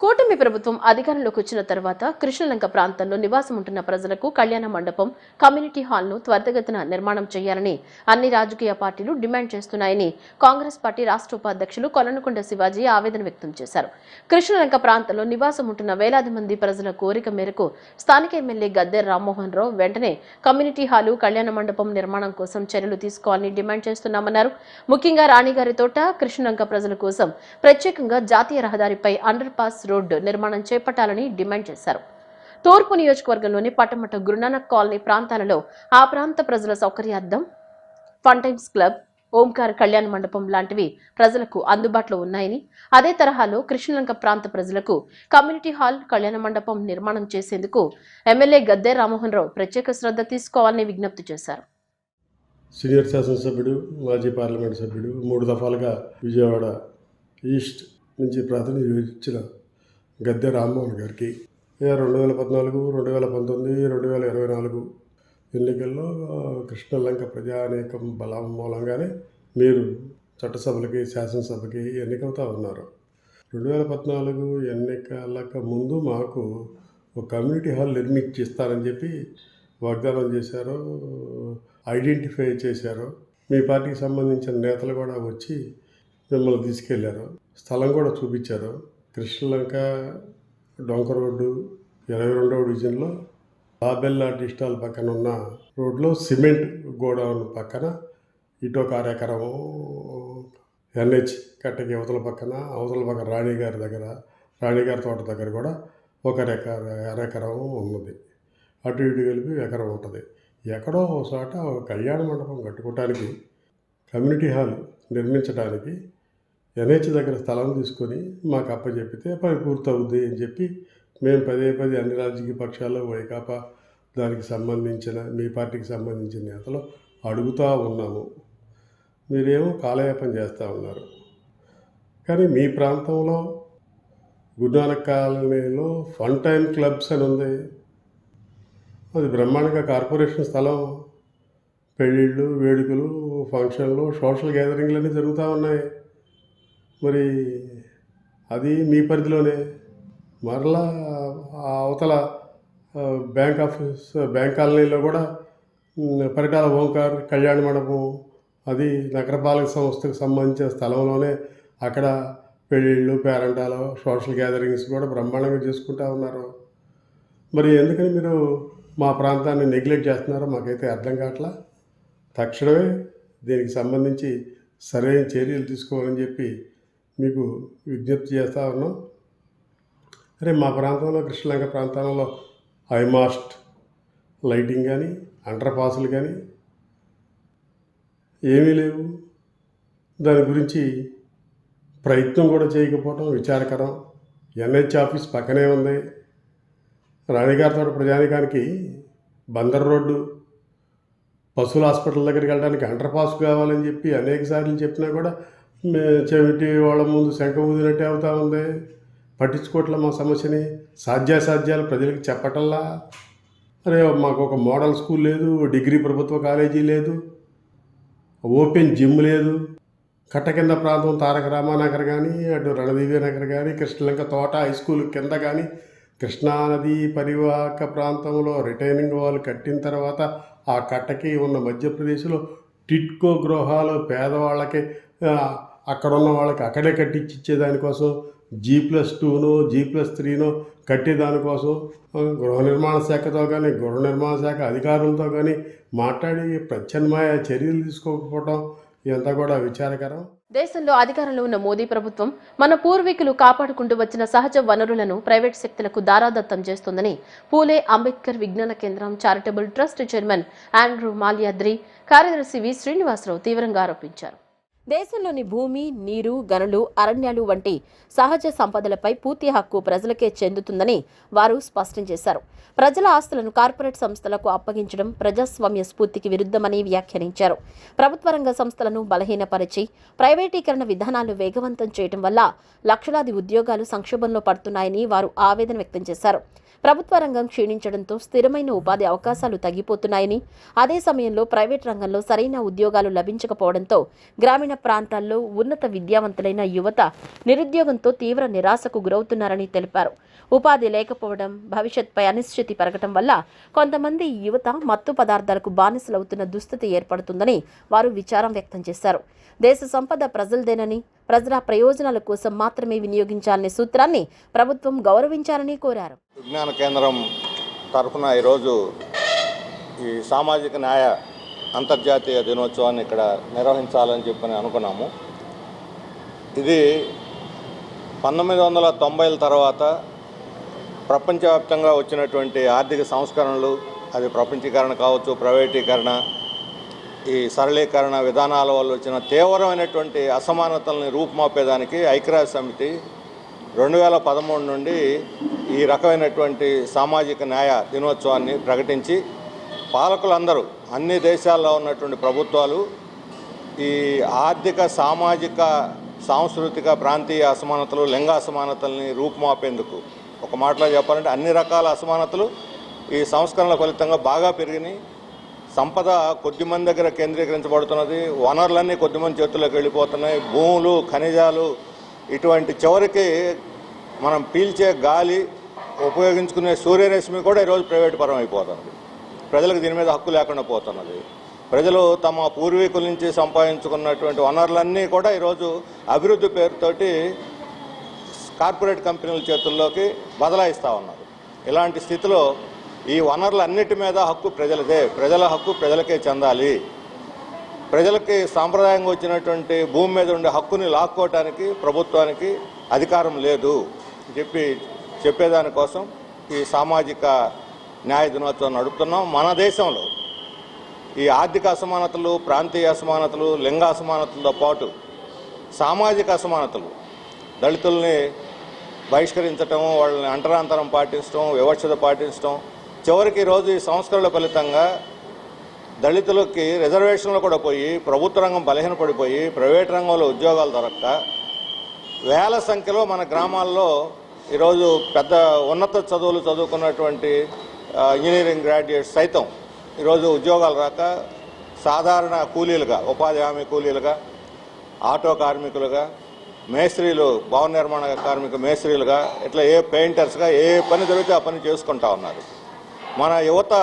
కూటమి ప్రభుత్వం అధికారంలోకి వచ్చిన తర్వాత కృష్ణలంక ప్రాంతంలో నివాసం ఉంటున్న ప్రజలకు కళ్యాణ మండపం, కమ్యూనిటీ హాల్ను త్వరితగతిన నిర్మాణం చేయాలని అన్ని రాజకీయ పార్టీలు డిమాండ్ చేస్తున్నాయని కాంగ్రెస్ పార్టీ రాష్ట్ర ఉపాధ్యక్షులు కొలనుకొండ శివాజీ ఆవేదన వ్యక్తం చేశారు. కృష్ణలంక ప్రాంతంలో నివాసం ఉంటున్న వేలాది మంది ప్రజల కోరిక మేరకు స్థానిక ఎమ్మెల్యే గద్దె రామ్మోహన్ రావు వెంటనే కమ్యూనిటీ హాలు, కళ్యాణ మండపం నిర్మాణం కోసం చర్యలు తీసుకోవాలని డిమాండ్ చేస్తున్నామన్నారు. ముఖ్యంగా రాణిగారి తోట, కృష్ణలంక ప్రజల కోసం ప్రత్యేకంగా జాతీయ రహదారిపై అండర్ పాస్ రోడ్డు నిర్మాణం చేపట్టాలని డిమాండ్ చేశారు. తూర్పు నియోజకవర్గంలోని పట్టమట గురునానక్ కాలనీ ప్రాంతాలలో ఆ ప్రాంత ప్రజల సౌకర్యార్థం ఫంటైన్స్ క్లబ్, ఓంకార్ కళ్యాణ మండపం లాంటివి ప్రజలకు అందుబాటులో ఉన్నాయని, అదే తరహాలో కృష్ణలంక ప్రాంత ప్రజలకు కమ్యూనిటీ హాల్, కళ్యాణ మండపం నిర్మాణం చేసేందుకు ఎమ్మెల్యే గద్దె రామ్మోహన్ రావు ప్రత్యేక శ్రద్ధ తీసుకోవాలని విజ్ఞప్తి చేశారు. సీనియర్ శాసనసభ్యుడు, మాజీ పార్లమెంట్ సభ్యుడు, 3 దఫాలుగా విజయవాడ ఈస్ట్ నుంచి ప్రాతినిధ్యం గద్దె రామ్మోహన్ గారికి 2014, 2019, 2024 ఎన్నికల్లో కృష్ణలంక ప్రజానేకం బలం మూలంగానే మీరు చట్టసభలకి, శాసనసభకి ఎన్నికవుతా ఉన్నారు. 2014 ఎన్నికలకు ముందు మాకు ఒక కమ్యూనిటీ హాల్ నిర్మించిస్తారని చెప్పి వాగ్దానం చేశారు, ఐడెంటిఫై చేశారు. మీ పార్టీకి సంబంధించిన నేతలు కూడా వచ్చి మిమ్మల్ని తీసుకెళ్లారు, స్థలం కూడా చూపించారు. కృష్ణలంక డొంక రోడ్డు 22వ డివిజన్లో బాబెల్లా టీ స్టాల్ పక్కన ఉన్న రోడ్లో సిమెంట్ గోడౌన్ పక్కన ఇటో కార్యక్రమం, ఎన్హెచ్ కట్టకి అవతల పక్కన రాణిగారి దగ్గర, రాణిగారి తోట దగ్గర కూడా ఒక ఎకరం ఉన్నది. అటు ఇటు కలిపి ఎకరం ఉంటుంది. ఎక్కడో ఒకసాట కళ్యాణ మండపం కట్టుకోవటానికి, కమ్యూనిటీ హాల్ నిర్మించడానికి ఎన్హెచ్ దగ్గర స్థలం తీసుకొని మాకు అప్పచెప్పితే పని పూర్తవుద్ది అని చెప్పి మేము పదే అన్ని రాజకీయ పక్షాల్లో, వైకాపా దానికి సంబంధించిన, మీ పార్టీకి సంబంధించిన నేతలు అడుగుతూ ఉన్నాము. మీరేమో కాలయాపన చేస్తూ ఉన్నారు. కానీ మీ ప్రాంతంలో గురునానక్ కాలనీలో ఫంటైన్ క్లబ్స్ అని ఉంది. అది బ్రహ్మాండంగా కార్పొరేషన్ స్థలం. పెళ్ళిళ్ళు, వేడుకలు, ఫంక్షన్లు, సోషల్ గ్యాదరింగ్లు అన్నీ జరుగుతూ ఉన్నాయి. మరి అది మీ పరిధిలోనే. మరలా అవతల బ్యాంక్ కాలనీలో కూడా పరిటాల ఓంకార్ కళ్యాణ మండపం, అది నగరపాలక సంస్థకు సంబంధించిన స్థలంలోనే. అక్కడ పెళ్ళిళ్ళు, పేరంటాలు, సోషల్ గ్యాదరింగ్స్ కూడా బ్రహ్మాండంగా చేసుకుంటూ ఉన్నారు. మరి ఎందుకని మీరు మా ప్రాంతాన్ని నెగ్లెక్ట్ చేస్తున్నారో మాకైతే అర్థం కావట్లా. తక్షణమే దీనికి సంబంధించి సరైన చర్యలు తీసుకోవాలని చెప్పి మీకు విజ్ఞప్తి చేస్తూ ఉన్నాం. అరే, మా ప్రాంతంలో, కృష్ణలంక ప్రాంతంలో హైమాస్ట్ లైటింగ్ కానీ, అండర్ పాసులు కానీ ఏమీ లేవు. దాని గురించి ప్రయత్నం కూడా చేయకపోవడం విచారకరం. ఎన్హెచ్ ఆఫీస్ పక్కనే ఉంది. రాణిగారి తోట ప్రజానికానికి బందర్ రోడ్డు, పశువుల హాస్పిటల్ దగ్గరికి వెళ్ళడానికి అండర్ పాస్ కావాలని చెప్పి అనేక సార్లు చెప్పినా కూడా చెవిటి వాళ్ళ ముందు శంఖ ఊదినట్టే అవుతా ఉంది. పట్టించుకోవట్లే మా సమస్యని. సాధ్యాసాధ్యాలు ప్రజలకు చెప్పటల్లా. అరే, మాకు ఒక మోడల్ స్కూల్ లేదు, డిగ్రీ ప్రభుత్వ కాలేజీ లేదు, ఓపెన్ జిమ్ లేదు. కట్ట కింద ప్రాంతం తారక రామానగర్ కానీ, అటు రణదివ్య నగర్ కానీ, కృష్ణలంక తోట హై స్కూల్ కింద కానీ, కృష్ణానది పరివాహక ప్రాంతంలో రిటైనింగ్ వాల్ కట్టిన తర్వాత ఆ కట్టకి ఉన్న మధ్యప్రదేశ్లో టిట్కో గృహాలు పేదవాళ్ళకి, అక్కడ ఉన్న వాళ్ళకి అక్కడే కట్టించి ఇచ్చేదానికోసం G+2నో G+3నో కట్టేదానికోసం గృహ నిర్మాణ శాఖతో కానీ, గృహ నిర్మాణ శాఖ అధికారులతో కానీ మాట్లాడి ప్రత్యామ్నాయ చర్యలు తీసుకోకపోవడం ఇదంతా కూడా విచారకరం. దేశంలో అధికారంలో ఉన్న మోదీ ప్రభుత్వం మన పూర్వీకులు కాపాడుకుంటూ వచ్చిన సహజ వనరులను ప్రైవేట్ శక్తులకు దారాదత్తం చేస్తోందని పూలే అంబేద్కర్ విజ్ఞాన కేంద్రం charitable trust chairman Andrew Malyadri, కార్యదర్శి వి శ్రీనివాసరావు తీవ్రంగా ఆరోపించారు. దేశంలోని భూమి, నీరు, గనులు, అరణ్యాలు వంటి సహజ సంపదలపై పూర్తి హక్కు ప్రజలకే చెందుతుందని వారు స్పష్టం చేశారు. ప్రజల ఆస్తులను కార్పొరేట్ సంస్థలకు అప్పగించడం ప్రజాస్వామ్య స్ఫూర్తికి విరుద్ధమని వ్యాఖ్యానించారు. ప్రభుత్వ రంగ సంస్థలను బలహీనపరిచి ప్రైవేటీకరణ విధానాలు వేగవంతం చేయడం వల్ల లక్షలాది ఉద్యోగాలు సంక్షోభంలో పడుతున్నాయని వారు ఆవేదన వ్యక్తం చేశారు. ప్రభుత్వ రంగం క్షీణించడంతో స్థిరమైన ఉపాధి అవకాశాలు తగ్గిపోతున్నాయని, అదే సమయంలో ప్రైవేట్ రంగంలో సరైన ఉద్యోగాలు లభించకపోవడంతో గ్రామీణ ప్రాంతాల్లో ఉన్నత విద్యావంతులైన యువత నిరుద్యోగంతో తీవ్ర నిరాశకు గురవుతున్నారని తెలిపారు. ఉపాధి లేకపోవడం, భవిష్యత్పై అనిశ్చితి పెరగటం వల్ల కొంతమంది యువత మత్తు పదార్థాలకు బానిసలవుతున్న దుస్థితి ఏర్పడుతుందని వారు విచారం వ్యక్తం చేశారు. దేశ సంపద ప్రజలదేనని, ప్రజల ప్రయోజనాల కోసం మాత్రమే వినియోగించాలనే సూత్రాన్ని ప్రభుత్వం గౌరవించాలని కోరారు. విజ్ఞాన కేంద్రం తరఫున ఈరోజు ఈ సామాజిక న్యాయ అంతర్జాతీయ దినోత్సవాన్ని ఇక్కడ నిర్వహించాలని చెప్పని అనుకున్నాము. ఇది 1990ల తర్వాత ప్రపంచవ్యాప్తంగా వచ్చినటువంటి ఆర్థిక సంస్కరణలు, అది ప్రపంచీకరణ కావచ్చు, ప్రైవేటీకరణ, ఈ సరళీకరణ విధానాల వల్ల వచ్చిన తీవ్రమైనటువంటి అసమానతల్ని రూపుమాపేదానికి ఐక్యరాజ్య సమితి 2013 నుండి ఈ రకమైనటువంటి సామాజిక న్యాయ దినోత్సవాన్ని ప్రకటించి పాలకులందరూ అన్ని దేశాల్లో ఉన్నటువంటి ప్రభుత్వాలు ఈ ఆర్థిక, సామాజిక, సాంస్కృతిక, ప్రాంతీయ అసమానతలు, లింగ అసమానతల్ని రూపుమాపేందుకు, ఒక మాటలో చెప్పాలంటే అన్ని రకాల అసమానతలు ఈ సంస్కరణల ఫలితంగా బాగా పెరిగినాయి. సంపద కొద్దిమంది దగ్గర కేంద్రీకరించబడుతున్నది, వనరులన్నీ కొద్దిమంది చేతుల్లోకి వెళ్ళిపోతున్నాయి. భూములు, ఖనిజాలు, ఇటువంటి చివరికి మనం పీల్చే గాలి, ఉపయోగించుకునే సూర్యరశ్మి కూడా ఈరోజు ప్రైవేటు పరం అయిపోతుంది. ప్రజలకు దీని మీద హక్కు లేకుండా పోతున్నది. ప్రజలు తమ పూర్వీకుల నుంచి సంపాదించుకున్నటువంటి వనరులన్నీ కూడా ఈరోజు అభివృద్ధి పేరుతోటి కార్పొరేట్ కంపెనీల చేతుల్లోకి బదలాయిస్తూ ఉన్నారు. ఇలాంటి స్థితిలో ఈ వనరులన్నిటి మీద హక్కు ప్రజలదే, ప్రజల హక్కు ప్రజలకే చెందాలి. ప్రజలకి సాంప్రదాయంగా వచ్చినటువంటి భూమి మీద ఉండే హక్కుని లాక్కోవటానికి ప్రభుత్వానికి అధికారం లేదు చెప్పేదానికోసం ఈ సామాజిక న్యాయ దినోత్సవం నడుపుతున్నాం. మన దేశంలో ఈ ఆర్థిక అసమానతలు, ప్రాంతీయ అసమానతలు, లింగ అసమానతలతో పాటు సామాజిక అసమానతలు, దళితుల్ని బహిష్కరించడం, వాళ్ళని అంటరాంతరం పాటించడం, వివక్షత పాటించడం, చివరికి ఈరోజు ఈ సంస్కరణల ఫలితంగా దళితులకి రిజర్వేషన్లు కూడా పోయి ప్రభుత్వ రంగం బలహీనపడిపోయి ప్రైవేట్ రంగంలో ఉద్యోగాలు దొరక్క వేల సంఖ్యలో మన గ్రామాల్లో ఈరోజు పెద్ద ఉన్నత చదువులు చదువుకున్నటువంటి ఇంజనీరింగ్ గ్రాడ్యుయేట్స్ సైతం ఈరోజు ఉద్యోగాలు రాక సాధారణ కూలీలుగా, ఉపాధి హామీ కూలీలుగా, ఆటో కార్మికులుగా, మేస్త్రీలు, భవన నిర్మాణ కార్మిక మేస్త్రీలుగా, ఇట్లా పెయింటర్స్గా ఏ పని దొరికితే ఆ పని చేసుకుంటా ఉన్నారు. మన యువత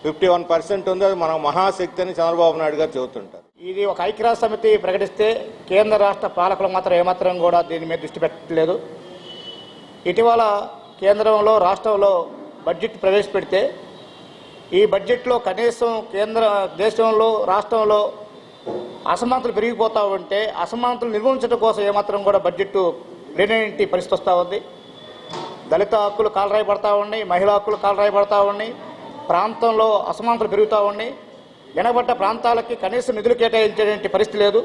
51% ఉంది. అది మన మహాశక్తి అని చంద్రబాబు నాయుడు గారు చెబుతుంటారు. ఇది ఒక ఐక్యరాజ్య సమితి ప్రకటిస్తే కేంద్ర రాష్ట్ర పాలకులు మాత్రం ఏమాత్రం కూడా దీని మీద దృష్టి పెట్టలేదు. ఇటీవల కేంద్రంలో, రాష్ట్రంలో బడ్జెట్ ప్రవేశపెడితే ఈ బడ్జెట్లో కనీసం దేశంలో, రాష్ట్రంలో అసమానతలు పెరిగిపోతూ ఉంటే అసమానతలు నిర్మూలించడం కోసం ఏమాత్రం కూడా బడ్జెట్ లేనటువంటి పరిస్థితి వస్తూ ఉంది. దళిత హక్కులు కాలరాయబడతా ఉన్నాయి, మహిళా హక్కులు కాలరాయబడతా ఉన్నాయి, ప్రాంతంలో అసమానతలు పెరుగుతూ ఉన్నాయి. వెనకబడ్డ ప్రాంతాలకి కనీసం నిధులు కేటాయించేటువంటి పరిస్థితి లేదు.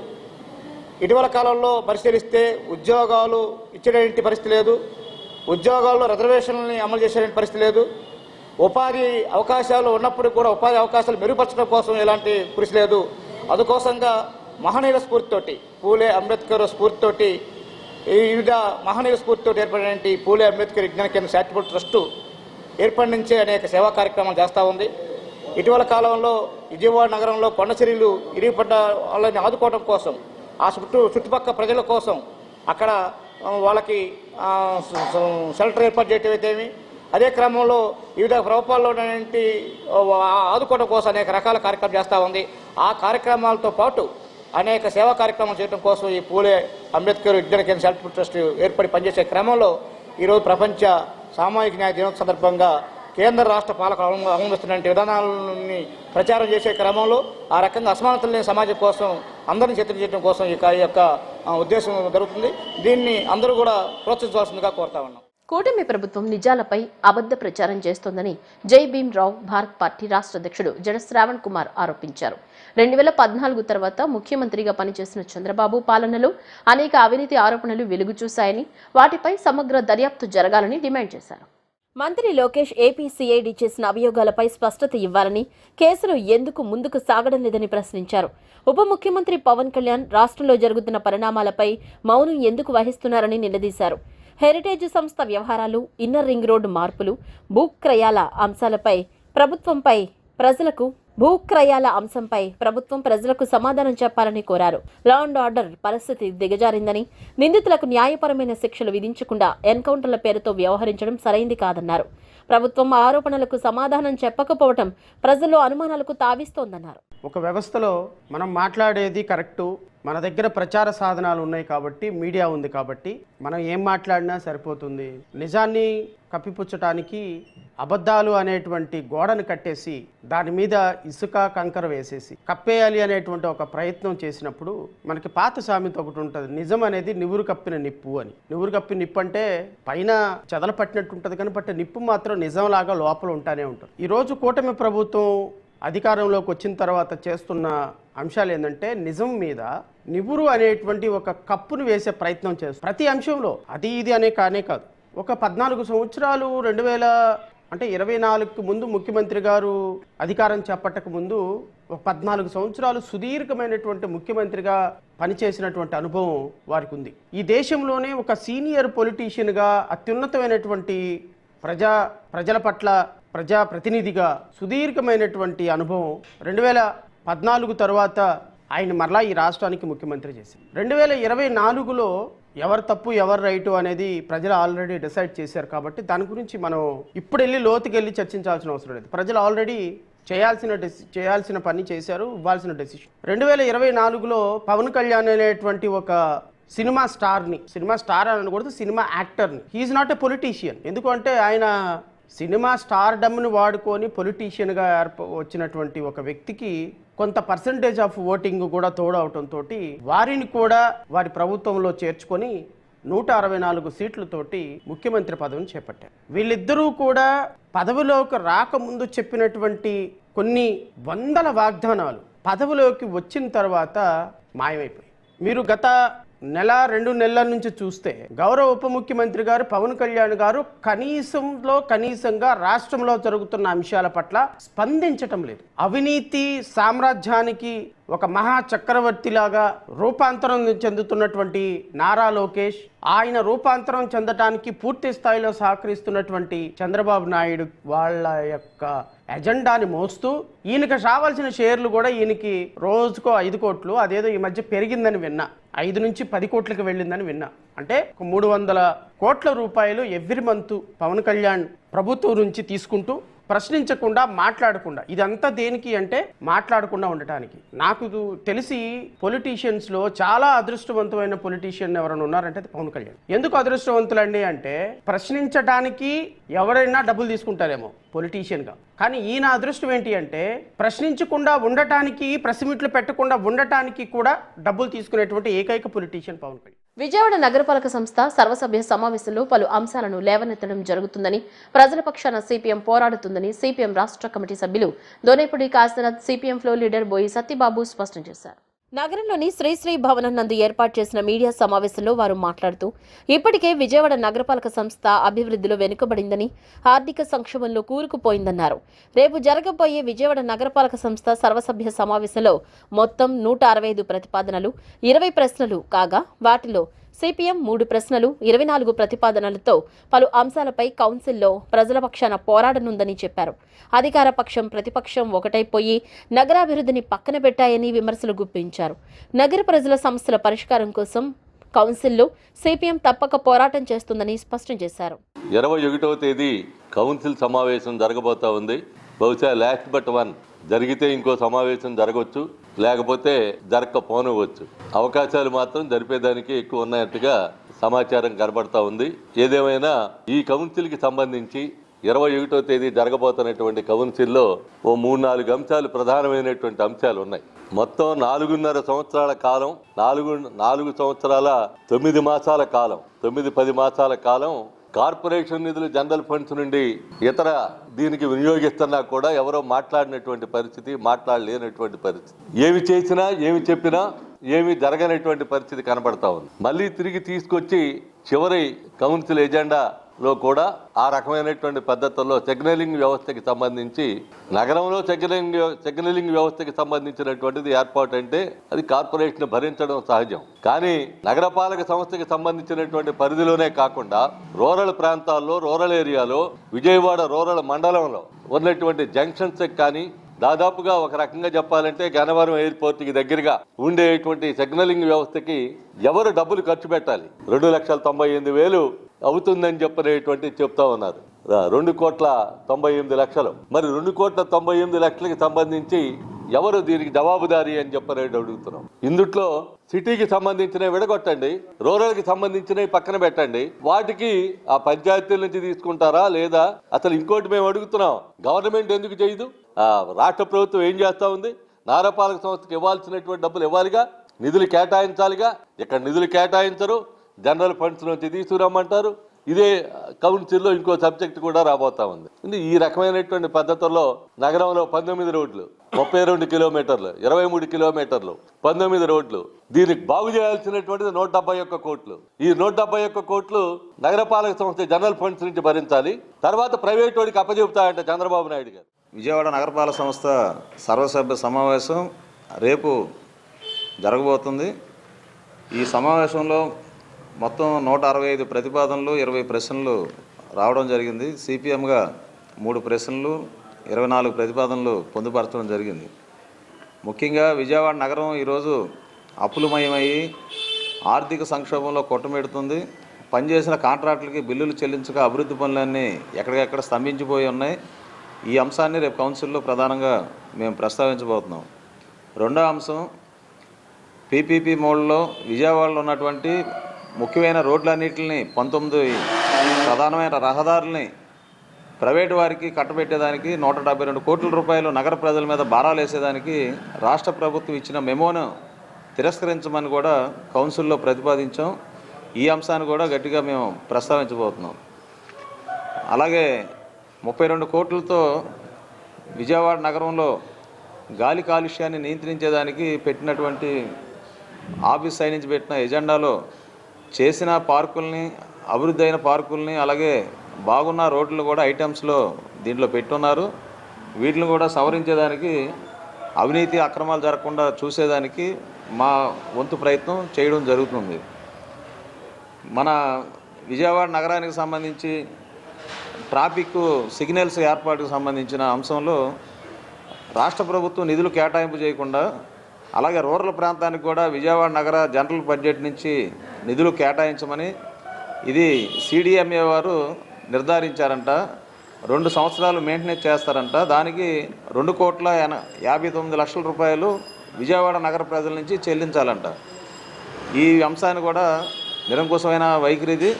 ఇటీవల కాలంలో పరిశీలిస్తే ఉద్యోగాలు ఇచ్చేటువంటి పరిస్థితి లేదు, ఉద్యోగాల్లో రిజర్వేషన్లని అమలు చేసేటువంటి పరిస్థితి లేదు, ఉపాధి అవకాశాలు ఉన్నప్పుడు కూడా ఉపాధి అవకాశాలు మెరుగుపరచడం కోసం ఎలాంటి కృషి లేదు. అందుకోసంగా మహనీయుల స్ఫూర్తితోటి, పూలే అంబేద్కర్ స్ఫూర్తితోటి, వివిధ మహనీయుల స్ఫూర్తితో ఏర్పడినటువంటి పూలే అంబేద్కర్ విజ్ఞాన కేంద్ర చారిటబుల్ ట్రస్టు ఏర్పడి నుంచే అనేక సేవా కార్యక్రమాలు చేస్తూ ఉంది. ఇటీవల కాలంలో విజయవాడ నగరంలో కొండచర్యలు ఇరిగిపడ్డ వాళ్ళని ఆదుకోవడం కోసం, ఆ చుట్టుపక్కల ప్రజల కోసం అక్కడ వాళ్ళకి షెల్టర్ ఏర్పాటు చేయటం అయితేమి, అదే క్రమంలో వివిధ ప్రభుత్వాల్లో ఉన్నటువంటి ఆదుకోవడం కోసం అనేక రకాల కార్యక్రమాలు చేస్తూ ఉంది. ఆ కార్యక్రమాలతో పాటు అనేక సేవా కార్యక్రమాలు చేయడం కోసం ఈ పూలే అంబేద్కర్ విజ్ఞాన కేంద్ర చారిటబుల్ ట్రస్ట్ ఏర్పడి పనిచేసే క్రమంలో ఈరోజు ప్రపంచ సామాజిక న్యాయ దినోత్సవం సందర్భంగా కేంద్ర రాష్ట్ర పాలకులు అవలంబిస్తున్న విధానాలని ప్రచారం చేసే క్రమంలో ఆ రకంగా అసమానతలు లేని సమాజం కోసం అందరినీ చైతన్యం చేయడం కోసం ఈ యొక్క ఉద్దేశం జరుగుతుంది. దీన్ని అందరూ కూడా ప్రోత్సహించవలసిందిగా కోరుతా ఉన్నాం. కూటమి ప్రభుత్వం నిజాలపై అబద్ధ ప్రచారం చేస్తోందని జై భీమ్ రావు భారత్ పార్టీ రాష్ట్ర అధ్యక్షుడు జడ శ్రావణ్ కుమార్ ఆరోపించారు. 2014 తర్వాత ముఖ్యమంత్రిగా పనిచేసిన చంద్రబాబు పాలనలో అనేక అవినీతి ఆరోపణలు వెలుగు చూశాయని, వాటిపై సమగ్ర దర్యాప్తు జరగాలని డిమాండ్ చేశారు. మంత్రి లోకేష్ ఏపీ సిఐడి చేసిన అభియోగాలపై స్పష్టత ఇవ్వాలని, కేసులు ఎందుకు ముందుకు సాగడం లేదని ప్రశ్నించారు. ఉప ముఖ్యమంత్రి పవన్ కళ్యాణ్ రాష్ట్రంలో జరుగుతున్న పరిణామాలపై మౌనం ఎందుకు వహిస్తున్నారని నిలదీశారు. హెరిటేజ్ సంస్థ వ్యవహారాలు, ఇన్నర్ రింగ్ రోడ్డు మార్పులు, భూక్రయాల అంశాలపై ప్రభుత్వంపై ప్రజలకు భూక్రయాల అంశంపై ప్రభుత్వం ప్రజలకు సమాధానం చెప్పాలని కోరారు. లా అండ్ ఆర్డర్ పరిస్థితి దిగజారిందని, నిందితులకు న్యాయపరమైన శిక్షలు విధించకుండా ఎన్కౌంటర్ల పేరుతో వ్యవహరించడం సరైంది కాదన్నారు. ప్రభుత్వం ఆరోపణలకు సమాధానం చెప్పకపోవడం ప్రజల్లో అనుమానాలకు తావిస్తోందన్నారు. ఒక వ్యవస్థలో మనం మాట్లాడేది కరెక్టు, మన దగ్గర ప్రచార సాధనాలు ఉన్నాయి కాబట్టి, మీడియా ఉంది కాబట్టి మనం ఏం మాట్లాడినా సరిపోతుంది. నిజాన్ని కప్పిపుచ్చటానికి అబద్ధాలు అనేటువంటి గోడను కట్టేసి దాని మీద ఇసుక కంకర వేసేసి కప్పేయాలి అనేటువంటి ఒక ప్రయత్నం చేసినప్పుడు మనకి పాత సామెత ఒకటి ఉంటుంది, నిజం అనేది నివురు కప్పిన నిప్పు అని. నివురు కప్పిన నిప్పు అంటే పైన చెదల పట్టినట్టు ఉంటుంది కానీ పట్టే నిప్పు మాత్రం నిజంలాగా లోపల ఉంటానే ఉంటుంది. ఈరోజు కూటమి ప్రభుత్వం అధికారంలోకి వచ్చిన తర్వాత చేస్తున్న అంశాలు ఏంటంటే నిజం మీద నివురు అనేటువంటి ఒక కప్పును వేసే ప్రయత్నం చేస్తుంది ప్రతి అంశంలో. అది ఇది అనే కానే కాదు. ఒక 14 సంవత్సరాలు 2024కు ముందు ముఖ్యమంత్రి గారు అధికారం చేపట్టక ముందు ఒక 14 సంవత్సరాలు సుదీర్ఘమైనటువంటి ముఖ్యమంత్రిగా పనిచేసినటువంటి అనుభవం వారికి ఉంది. ఈ దేశంలోనే ఒక సీనియర్ పొలిటీషియన్గా అత్యున్నతమైనటువంటి ప్రజల పట్ల ప్రజాప్రతినిధిగా సుదీర్ఘమైనటువంటి అనుభవం 2014 తర్వాత ఆయన మరలా ఈ రాష్ట్రానికి ముఖ్యమంత్రి చేశారు. 2024లో ఎవరు తప్పు ఎవరు రైటు అనేది ప్రజలు ఆల్రెడీ డిసైడ్ చేశారు కాబట్టి దాని గురించి మనం ఇప్పుడు లోతుకెళ్ళి చర్చించాల్సిన అవసరం లేదు. ప్రజలు ఆల్రెడీ చేయాల్సిన పని చేశారు, ఇవ్వాల్సిన డెసిషన్. 2024లో పవన్ కళ్యాణ్ అనేటువంటి ఒక సినిమా స్టార్ అని అనకూడదు, సినిమా యాక్టర్ని. He is not a politician. ఎందుకంటే ఆయన సినిమా స్టార్డమ్ని వాడుకొని పొలిటీషియన్గా వచ్చినటువంటి ఒక వ్యక్తికి కొంత పర్సంటేజ్ ఆఫ్ ఓటింగ్ కూడా తోడవటంతో వారిని కూడా వారి ప్రభుత్వంలో చేర్చుకొని 164 సీట్లతోటి ముఖ్యమంత్రి పదవిని చేపట్టారు. వీళ్ళిద్దరూ కూడా పదవిలోకి రాకముందు చెప్పినటువంటి కొన్ని వందల వాగ్దానాలు పదవిలోకి వచ్చిన తర్వాత మాయమైపోయాయి. మీరు గత నెల 2 నెలల నుంచి చూస్తే గౌరవ ఉప ముఖ్యమంత్రి గారు పవన్ కళ్యాణ్ గారు కనీసంగా రాష్ట్రంలో జరుగుతున్న అంశాల పట్ల స్పందించటం లేదు. అవినీతి సామ్రాజ్యానికి ఒక మహా చక్రవర్తిలాగా రూపాంతరం చెందుతున్నటువంటి నారా లోకేష్, ఆయన రూపాంతరం చెందటానికి పూర్తి స్థాయిలో సహకరిస్తున్నటువంటి చంద్రబాబు నాయుడు వాళ్ళ యొక్క ఎజెండాని మోస్తూ ఈయనకి రావాల్సిన షేర్లు కూడా ఈయనకి రోజుకో 5 కోట్లు, అదేదో ఈ మధ్య పెరిగిందని విన్నా, 5 నుంచి 10 కోట్లకు వెళ్ళిందని విన్నా. అంటే 300 కోట్ల రూపాయలు ఎవ్రీ మంత్ పవన్ కళ్యాణ్ ప్రభుత్వం నుంచి తీసుకుంటూ ప్రశ్నించకుండా మాట్లాడకుండా, ఇదంతా దేనికి అంటే మాట్లాడకుండా ఉండటానికి. నాకు తెలిసి పొలిటీషియన్స్లో చాలా అదృష్టవంతమైన పొలిటీషియన్ ఎవరైనా ఉన్నారంటే అది పవన్ కళ్యాణ్. ఎందుకు అదృష్టవంతులండి అంటే ప్రశ్నించడానికి ఎవరైనా డబ్బులు తీసుకుంటారేమో పొలిటీషియన్గా, కానీ ఈయన అదృష్టం ఏంటి అంటే ప్రశ్నించకుండా ఉండటానికి, ప్రెస్ మీట్లు పెట్టకుండా ఉండటానికి కూడా డబ్బులు తీసుకునేటువంటి ఏకైక పొలిటీషియన్ పవన్ కళ్యాణ్. విజయవాడ నగరపాలక సంస్థ సర్వసభ్య సమావేశంలో పలు అంశాలను లేవనెత్తడం జరుగుతుందని, ప్రజల పక్షాన సిపిఎం పోరాడుతుందని సిపిఎం రాష్ట్ర కమిటీ సభ్యులు Donepudi Kashinath, CPM floor leader బోయి సత్యబాబు స్పష్టం చేశారు. నగరంలోని శ్రీశ్రీ భవనం నందు ఏర్పాటు చేసిన మీడియా సమావేశంలో వారు మాట్లాడుతూ, ఇప్పటికే విజయవాడ నగరపాలక సంస్థ అభివృద్ధిలో వెనుకబడిందని, ఆర్థిక సంక్షోభంలో కూరుకుపోయిందన్నారు. రేపు జరగబోయే విజయవాడ నగరపాలక సంస్థ సర్వసభ్య సమావేశంలో మొత్తం 165 ప్రతిపాదనలు, 20 ప్రశ్నలు కాగా వాటిలో సిపిఎం 3 ప్రశ్నలు, 24 ప్రతిపాదనలతో పలు అంశాలపై కౌన్సిల్లో ప్రజల పక్షాన పోరాడనుందని చెప్పారు. అధికార పక్షం ప్రతిపక్షం ఒకటైపోయి నగరాభివృద్ధిని పక్కన పెట్టాయని విమర్శలు గుప్పించారు. నగర ప్రజల సమస్యల పరిష్కారం కోసం కౌన్సిల్లో సిపిఎం తప్పక పోరాటం చేస్తుందని స్పష్టం చేశారు. 21వ తేదీ కౌన్సిల్ సమావేశం జరగబోతా ఉంది. బహుశా లాస్ట్ బట్ 1 జరిగితే ఇంకో సమావేశం జరగవచ్చు, లేకపోతే జరగకపోనవచ్చు. అవకాశాలు మాత్రం జరిపేదానికి ఎక్కువ ఉన్నట్టుగా సమాచారం కనబడతా ఉంది. ఏదేమైనా ఈ కౌన్సిల్కి సంబంధించి 21వ తేదీ జరగబోతున్నటువంటి కౌన్సిల్లో ఓ 3-4 అంశాలు, ప్రధానమైనటువంటి అంశాలు ఉన్నాయి. మొత్తం 4.5 సంవత్సరాల కాలం, 4 సంవత్సరాల 9 మాసాల కాలం, 9-10 మాసాల కాలం కార్పొరేషన్ నిధులు జనరల్ ఫండ్స్ నుండి ఇతర దీనికి వినియోగిస్తున్నా కూడా ఎవరో మాట్లాడినటువంటి పరిస్థితి, మాట్లాడలేనటువంటి పరిస్థితి. ఏమి చేసినా, ఏమి చెప్పినా ఏమి జరగనటువంటి పరిస్థితి కనబడతా ఉంది. మళ్ళీ తిరిగి తీసుకొచ్చి చివరి కౌన్సిల్ ఎజెండాలో కూడా ఆ రకమైనటువంటి పద్ధతుల్లో సిగ్నలింగ్ వ్యవస్థకి సంబంధించి, నగరంలో సిగ్నలింగ్ వ్యవస్థకి సంబంధించినటువంటిది ఏర్పాటు అంటే అది కార్పొరేషన్ భరించడం సహజం. కానీ నగరపాలక సంస్థకి సంబంధించినటువంటి పరిధిలోనే కాకుండా రూరల్ ప్రాంతాల్లో, రూరల్ ఏరియాలో, విజయవాడ రూరల్ మండలంలో ఉన్నటువంటి జంక్షన్స్ కానీ దాదాపుగా ఒక రకంగా చెప్పాలంటే గన్నవరం ఎయిర్పోర్ట్కి దగ్గరగా ఉండేటువంటి సిగ్నలింగ్ వ్యవస్థకి ఎవరు డబ్బులు ఖర్చు పెట్టాలి? 2,98,000 అవుతుందని చెప్పనేటువంటి చెప్తా ఉన్నారు. 2,98,00,000. మరి 2,98,00,000కి సంబంధించి ఎవరు దీనికి జవాబుదారీ అని చెప్పనేది అడుగుతున్నాం. ఇందుట్లో సిటీకి సంబంధించినవి విడగొట్టండి, రూరల్కి సంబంధించినవి పక్కన పెట్టండి. వాటికి ఆ పంచాయతీల నుంచి తీసుకుంటారా లేదా? అసలు ఇంకోటి మేము అడుగుతున్నాం, గవర్నమెంట్ ఎందుకు చేయదు? రాష్ట్ర ప్రభుత్వం ఏం చేస్తా ఉంది? నగరపాలక సంస్థకి ఇవ్వాల్సినటువంటి డబ్బులు ఇవ్వాలిగా, నిధులు కేటాయించాలిగా. ఇక్కడ నిధులు కేటాయించరు, జనరల్ ఫండ్స్ నుంచి తీసుకురమ్మంటారు. ఇదే కౌన్సిల్లో ఇంకో సబ్జెక్ట్ కూడా రాబోతా ఉంది. ఈ రకమైనటువంటి పద్ధతుల్లో నగరంలో 19 రోడ్లు, 32 కిలోమీటర్లు, 23 కిలోమీటర్లు, 19 రోడ్లు, దీనికి బాగు చేయాల్సినటువంటిది 171 కోట్లు. ఈ 171 కోట్లు నగరపాలక సంస్థ జనరల్ ఫండ్స్ నుంచి భరించాలి. తర్వాత ప్రైవేట్ వాడికి అప్పచెబుతాయంట చంద్రబాబు నాయుడు గారు. విజయవాడ నగరపాలక సంస్థ సర్వసభ్య సమావేశం రేపు జరగబోతుంది. ఈ సమావేశంలో మొత్తం 165 ప్రతిపాదనలు, 20 ప్రశ్నలు రావడం జరిగింది. సిపిఎంగా 3 ప్రశ్నలు, 24 ప్రతిపాదనలు పొందుపరచడం జరిగింది. ముఖ్యంగా విజయవాడ నగరం ఈరోజు అప్పులమయమయ్యి ఆర్థిక సంక్షోభంలో కొట్టమెడుతుంది. పనిచేసిన కాంట్రాక్టులకి బిల్లులు చెల్లించక అభివృద్ధి పనులన్నీ ఎక్కడికెక్కడ స్తంభించిపోయి ఉన్నాయి. ఈ అంశాన్ని రేపు కౌన్సిల్లో ప్రధానంగా మేము ప్రస్తావించబోతున్నాం. రెండో అంశం, పీపీపీ మోడ్లో విజయవాడలో ఉన్నటువంటి ముఖ్యమైన రోడ్లన్నింటిని 19 ప్రధానమైన రహదారుల్ని ప్రైవేటు వారికి కట్టబెట్టేదానికి 172 కోట్ల రూపాయలు నగర ప్రజల మీద భారాలు వేసేదానికి రాష్ట్ర ప్రభుత్వం ఇచ్చిన మెమోను తిరస్కరించమని కూడా కౌన్సిల్లో ప్రతిపాదించాం. ఈ అంశాన్ని కూడా గట్టిగా మేము ప్రస్తావించబోతున్నాం. అలాగే 32 కోట్లతో విజయవాడ నగరంలో గాలి కాలుష్యాన్ని నియంత్రించేదానికి పెట్టినటువంటి ఆఫీస్ సైడ్ నుంచి పెట్టిన ఎజెండాలో చేసిన పార్కుల్ని, అభివృద్ధి అయిన పార్కుల్ని, అలాగే బాగున్న రోడ్లు కూడా ఐటమ్స్లో దీంట్లో పెట్టున్నారు. వీటిని కూడా సవరించేదానికి, అవినీతి అక్రమాలు జరగకుండా చూసేదానికి మా వంతు ప్రయత్నం చేయడం జరుగుతుంది. మన విజయవాడ నగరానికి సంబంధించి ట్రాఫిక్ సిగ్నల్స్ ఏర్పాటుకు సంబంధించిన అంశంలో రాష్ట్ర ప్రభుత్వం నిధులు కేటాయింపు చేయకుండా, అలాగే రూరల్ ప్రాంతానికి కూడా విజయవాడ నగర జనరల్ బడ్జెట్ నుంచి నిధులు కేటాయించమని ఇది సిడిఎంఏ వారు నిర్ధారించారంట. 2 సంవత్సరాలు మెయింటెనెన్స్ చేస్తారంట. దానికి 2,59,00,000 రూపాయలు విజయవాడ నగర ప్రజల నుంచి చెల్లించాలంట. ఈ అంశాన్ని కూడా నిరంకుశమైన వైఖరిది.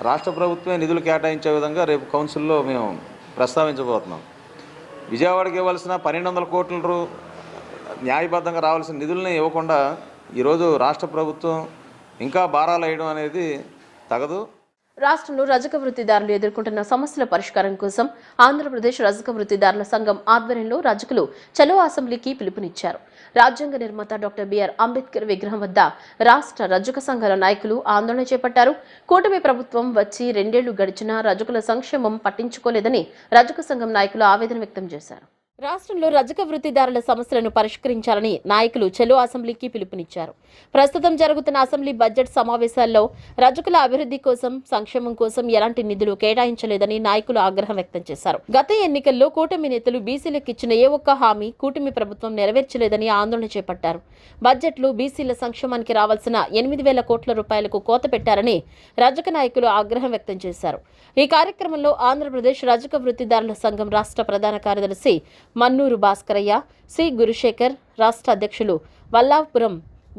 రాష్ట్ర ప్రభుత్వమే నిధులు కేటాయించే విధంగా రేపు కౌన్సిల్లో మేము ప్రస్తావించబోతున్నాం. విజయవాడకి ఇవ్వాల్సిన 1,200 కోట్ల న్యాయబద్ధంగా రావాల్సిన నిధుల్ని ఇవ్వకుండా ఈరోజు రాష్ట్ర ప్రభుత్వం ఇంకా భారాలు వేయడం అనేది తగదు. రాష్ట్రంలో రజక వృత్తిదారులు ఎదుర్కొంటున్న సమస్యల పరిష్కారం కోసం ఆంధ్రప్రదేశ్ రజక వృత్తిదారుల సంఘం ఆధ్వర్యంలో రజకులు చలో అసెంబ్లీకి పిలుపునిచ్చారు. రాజ్యాంగ నిర్మాత డాక్టర్ బిఆర్ అంబేద్కర్ విగ్రహం వద్ద రాష్ట్ర రజక సంఘాల నాయకులు ఆందోళన చేపట్టారు. కూటమి ప్రభుత్వం వచ్చి 2 ఏళ్లు గడిచినా రజకుల సంక్షేమం పట్టించుకోలేదని రజక సంఘం నాయకులు ఆవేదన వ్యక్తం చేశారు. రాష్ట్రంలో రజక వృత్తిదారుల సమస్యలను పరిష్కరించాలని నాయకులు చలో అసెంబ్లీకి పిలుపునిచ్చారు. ప్రస్తుతం జరుగుతున్న అసెంబ్లీ బడ్జెట్ సమావేశాల్లో రజకుల అభివృద్ధి కోసం, సంక్షేమం కోసం ఎలాంటి నిధులు కేటాయించలేదని నాయకులు ఆగ్రహం వ్యక్తం చేశారు. గత ఎన్నికల్లో కూటమి నేతలు బీసీలకు ఇచ్చిన ఏ ఒక్క హామీ కూటమి ప్రభుత్వం నెరవేర్చలేదని ఆందోళన చేపట్టారు. బడ్జెట్లో బీసీల సంక్షేమానికి రావాల్సిన 8,000 కోట్ల రూపాయలకు కోత పెట్టారని రజక నాయకులు ఆగ్రహం వ్యక్తం చేశారు. ఈ కార్యక్రమంలో ఆంధ్రప్రదేశ్ రజక వృత్తిదారుల సంఘం రాష్ట్ర ప్రధాన కార్యదర్శి మన్నూరు భాస్కరయ్య, సి గురుశేఖర్, రాష్ట్ర అధ్యక్షులు వల్లాపురం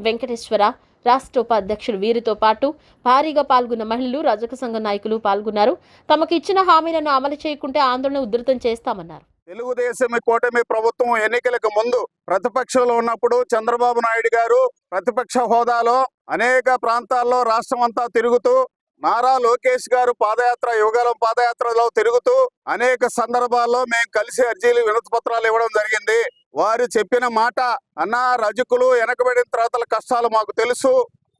వెంకటేశ్వర, రాష్ట్ర ఉపాధ్యక్షులు వీరితో పాటు భారీగా పాల్గొన్న మహిళలు, రజక సంఘ నాయకులు పాల్గొన్నారు. తమకు ఇచ్చిన హామీలను అమలు చేయకుంటే ఆందోళన ఉధృతం చేస్తామన్నారు. తెలుగుదేశం కూటమి ప్రభుత్వం ఎన్నికలకు ముందు ప్రతిపక్షంలో ఉన్నప్పుడు చంద్రబాబు నాయుడు గారు ప్రతిపక్ష హోదాలో అనేక ప్రాంతాల్లో రాష్ట్రం అంతా తిరుగుతూ, నారా లోకేష్ గారు యువగలం పాదయాత్రలో తిరుగుతూ అనేక సందర్భాల్లో మేము కలిసి అర్జీలు, వినతి పత్రాలు ఇవ్వడం జరిగింది. వారు చెప్పిన మాట, అన్నా రజకులు వెనకబడిన తరగతుల కష్టాలు మాకు తెలుసు,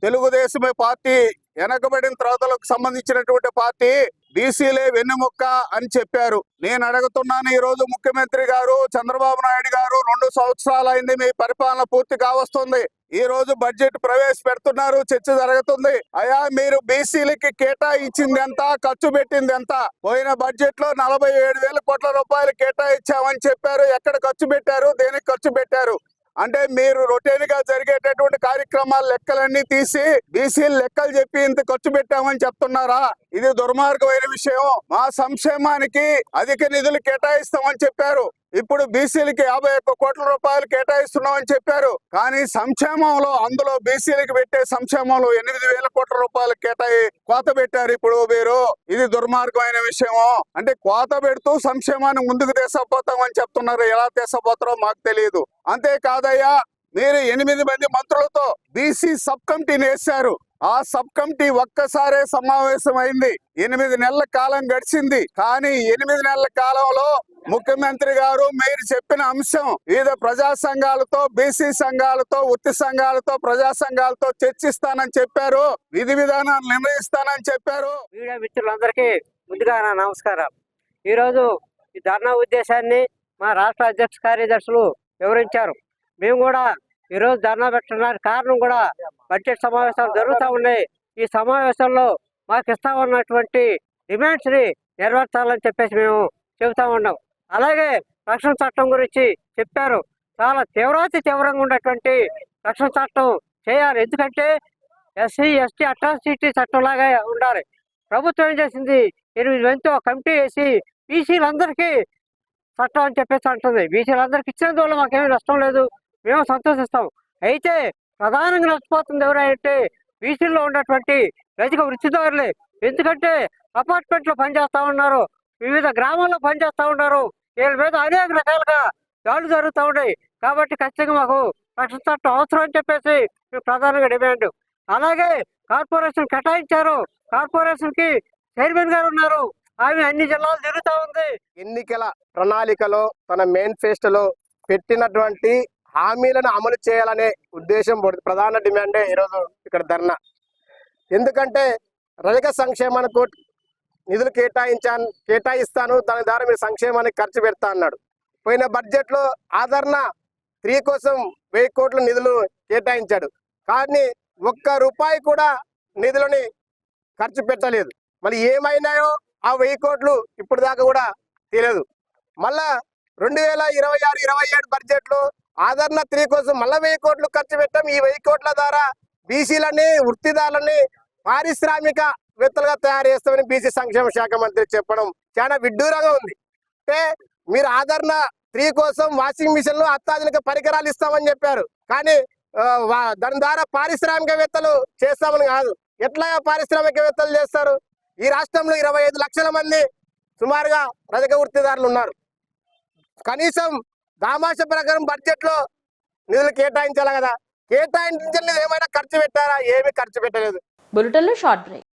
తెలుగుదేశం పార్టీ వెనకబడిన తరగతులకు సంబంధించినటువంటి పార్టీ, బీసీలే వెన్నెముక్క అని చెప్పారు. నేను అడుగుతున్నాను, ఈ రోజు ముఖ్యమంత్రి గారు చంద్రబాబు నాయుడు గారు 2 సంవత్సరాలు అయింది, మీ పరిపాలన పూర్తి కావస్తుంది. ఈ రోజు బడ్జెట్ ప్రవేశపెడుతున్నారు, చర్చ జరుగుతుంది. అయ్యా, మీరు బీసీలకి కేటాయించింది ఎంత, ఖర్చు పెట్టింది ఎంత? పోయిన బడ్జెట్ లో 47,000 కోట్ల రూపాయలు కేటాయించామని చెప్పారు. ఎక్కడ ఖర్చు పెట్టారు, దేనికి ఖర్చు పెట్టారు? అంటే మీరు రొటీన్ గా జరిగేటటువంటి కార్యక్రమాల లెక్కలన్నీ తీసి బీసీలు లెక్కలు చెప్పి ఇంత ఖర్చు పెట్టామని చెప్తున్నారా? ఇది దుర్మార్గమైన విషయం. మా సంక్షేమానికి అధిక నిధులు కేటాయిస్తామని చెప్పారు. ఇప్పుడు బీసీలకి 51 కోట్ల రూపాయలు కేటాయిస్తున్నామని చెప్పారు. కానీ సంక్షేమంలో, అందులో బీసీలకి పెట్టే సంక్షేమంలో 8,000 కోట్ల రూపాయలు కోత పెట్టారు. ఇప్పుడు మీరు, ఇది దుర్మార్గమైన విషయం. అంటే కోత పెడుతూ సంక్షేమాన్ని ముందుకు తీసుకుపోతామని చెప్తున్నారు. ఎలా తీసుకుపోతారో మాకు తెలియదు. అంతేకాదయ్యా, మీరు 8 మంది మంత్రులతో బీసీ సబ్ కమిటీని వేశారు. ఆ సబ్ కమిటీ ఒక్కసారే సమావేశం అయింది. 8 నెలల కాలం గడిచింది. కానీ 8 నెలల కాలంలో ముఖ్యమంత్రి గారు మీరు చెప్పిన అంశం వివిధ ప్రజా సంఘాలతో, బీసీ సంఘాలతో, వృత్తి సంఘాలతో, ప్రజా సంఘాలతో చర్చిస్తానని చెప్పారు. విధి విధానాలు నిర్ణయిస్తానని చెప్పారు. మీడియా మిత్రులందరికీ ముందుగా నా నమస్కారం. ఈరోజు ఈ ధర్నా ఉద్దేశాన్ని మా రాష్ట్ర అధ్యక్ష కార్యదర్శులు వివరించారు. మేము కూడా ఈరోజు ధర్నా పెట్టడానికి కారణం కూడా బడ్జెట్ సమావేశాలు జరుగుతూ ఉన్నాయి. ఈ సమావేశంలో మాకు ఇస్తా ఉన్నటువంటి డిమాండ్స్ని నెరవేర్చాలని చెప్పేసి మేము చెబుతా ఉన్నాం. అలాగే రక్షణ చట్టం గురించి చెప్పారు. చాలా తీవ్రంగా ఉన్నటువంటి రక్షణ చట్టం చేయాలి. ఎందుకంటే ఎస్సీ ఎస్టీ అట్రాసిటీ చట్టం లాగా ఉండాలి. ప్రభుత్వం ఏం చేసింది, 8 మందితో కమిటీ వేసి బీసీలందరికీ చట్టం అని చెప్పేసి అంటుంది. బీసీలందరికీ ఇచ్చినందువల్ల మాకేమీ నష్టం లేదు, మేము సంతోషిస్తాం. అయితే ప్రధానంగా నష్టపోతుంది ఎవరంటే బీసీల్లో ఉన్నటువంటి రజక వృత్తిదారులే. ఎందుకంటే అపార్ట్మెంట్లో పనిచేస్తూ ఉన్నారు, వివిధ గ్రామాల్లో పనిచేస్తూ ఉన్నారు. వీళ్ళ మీద అనేక రకాలుగా దాడులు జరుగుతూ ఉన్నాయి. కాబట్టి ఖచ్చితంగా మాకు రక్షణ చట్టం అవసరం అని చెప్పేసి మేము ప్రధానంగా డిమాండ్. అలాగే కార్పొరేషన్ కేటాయించారు, కార్పొరేషన్కి చైర్మన్ గారు ఉన్నారు. ఆమె అన్ని జిల్లాలు తిరుగుతూ ఉంది. ఎన్నికల ప్రణాళికలో తన మేనిఫెస్టోలో పెట్టినటువంటి హామీలను అమలు చేయాలనే ఉద్దేశం ప్రధాన డిమాండే ఈరోజు ఇక్కడ ధర్నా. ఎందుకంటే రజక సంక్షేమానికి నిధులు కేటాయిస్తాను, దాని ద్వారా మీరు సంక్షేమానికి ఖర్చు పెడతా అన్నాడు. పోయిన బడ్జెట్లో ఆదరణ 3 కోసం 1000 కోట్ల నిధులు కేటాయించాడు. కానీ ₹1 కూడా నిధులని ఖర్చు పెట్టలేదు. మరి ఏమైనాయో ఆ 1000 కోట్లు ఇప్పుడు దాకా కూడా తెలియదు. మళ్ళా 2026-27 బడ్జెట్లో ఆదరణ 3 కోసం మళ్ళీ 1000 కోట్లు ఖర్చు పెట్టాం. ఈ 1000 కోట్ల ద్వారా బీసీలని, వృత్తిదారులని పారిశ్రామికవేత్తలుగా తయారు చేస్తామని బీసీ సంక్షేమ శాఖ మంత్రి చెప్పడం చాలా విడ్డూరంగా ఉంది. అంటే మీరు ఆదరణ 3 కోసం వాషింగ్ మిషన్లు, అత్యాధునిక పరికరాలు ఇస్తామని చెప్పారు. కానీ దాని ద్వారా పారిశ్రామికవేత్తలు చేస్తామని కాదు. ఎట్లా పారిశ్రామికవేత్తలు చేస్తారు? ఈ రాష్ట్రంలో 25 లక్షల మంది సుమారుగా రజక వృత్తిదారులు ఉన్నారు. కనీసం దామాష ప్రకారం బడ్జెట్లో నిధులు కేటాయించాలి కదా. కేటాయించలేదు, ఏమైనా ఖర్చు పెట్టారా? ఏమీ ఖర్చు పెట్టలేదు. బులెటిన్లో షార్ట్ బ్రేక్.